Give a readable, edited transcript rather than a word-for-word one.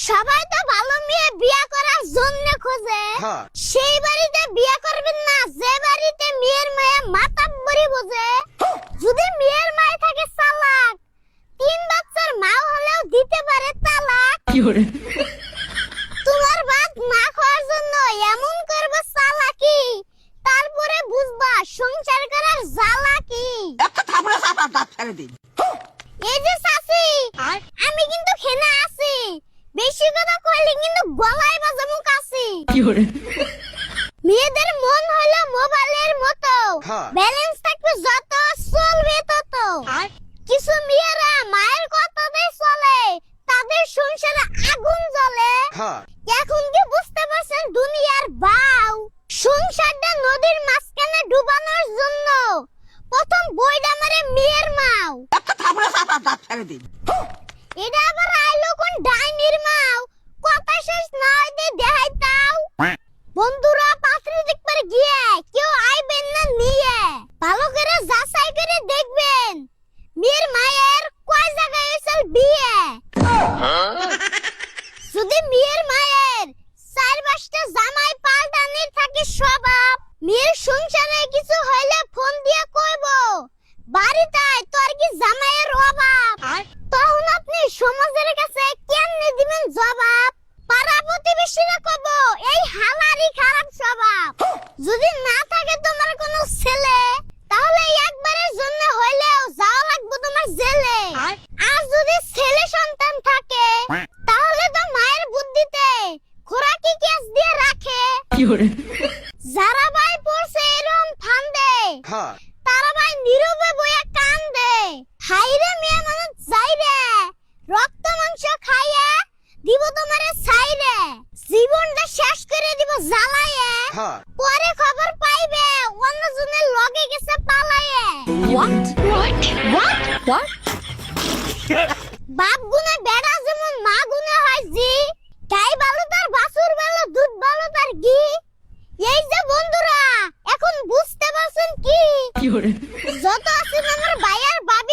সবাই তো ভালো মেয়ে বিয়ে করার জন্য খোঁজে, সেই বাড়িতে বিয়ে করবেন না যে বাড়িতে মেয়ের মায়ে মাতাব্বরি বোঝে। যদি মেয়ের মায়ে থাকে চালাক, 3 বাচ্চার মা হলেও দিতে পারে তালাক। তোমার ভাত না খাওয়ার জন্য এমন করবে চালাকি, তারপরে বুঝবা সংসার করার জ্বালা কি। একটা থাপড়া চাপা দাঁত ফেলে দিন। এই যে চাচি, আমি কিন্তু খেনা আছি, বেশি কথা কইলে কিন্তু গলায় বাজামু কাছি। মেয়েদের মন হলো মোবাইলের মতো, ব্যালেন্স থাকবে যত চলবে তত। কিছু মেয়েরা মায়ের কথাতে চলে, তাদের সংসারে আগুন জ্বলে। এখন কি বুঝতে পারছেন দুনিয়ার বাউ? সংসারটা নদীর মাঝখানে ডুবানোর জন্য প্রথম বইটা মারে মেয়ের মাও। একটা থাপড়া চাপা দাঁত ফেলে দিন। এটা আবার আইলো কোন ডাইনির মাও, কথা শেষ না হইতে দেখাই তাও। বন্ধুরা পাত্রী দেখবার গিয়ে কেউ আইবেন না নিয়ে, ভালো করে যাচাই করে দেখবেন মেয়ের মায়ের কয় জায়গায় হয়েছে বিয়ে। যদি মেয়ের মায়ের 4-5টা জামাই পাল্টানির থাকে স্বভাব, মেয়ের সংসারে কিছু হইলে ফোন দিয়ে কইব বাড়িতে তোর কি জামাইয়ের অভাব। তখন আপনি সমাজের কাছে কেমনে দিবেন জবাব? পাড়া প্রতিবেশীরা কব এই হালারই খারাপ স্বভাব। যদি না থাকে তোমার কোনো ছেলে, তাহলে একবারের জন্য হইলেও যাওয়া লাগবে তোমার জেলে। আর যদি ছেলে সন্তান থাকে, তাহলে তো মায়ের বুদ্ধিতে খোরাকি কেস দিয়ে রাখে। যারা ভাই পড়ছে এরকম ফান্দে, তারা ভাই নীরবে বইয়া কান্দে। হাইরে মেয়ে মানুষ যাইরে, রক্ত মাংস খাইয়া দিব তোমারে ছাইরে, জীবনটা শেষ করে দিব জ্বালায়ে। পরে খবর পাইবে অন্যজনের লগে গেছে পালায়ে। বাপ গুনে বেড়া যেমন মা গুনে হয় জি, গাই ভালো তার বাছুর ভালো, দুধ ভালো তার ঘি। এই যে বন্ধুরা, এখন বুঝতে পারছেন কি? যত আছেন আমার ভাই আর ভাবি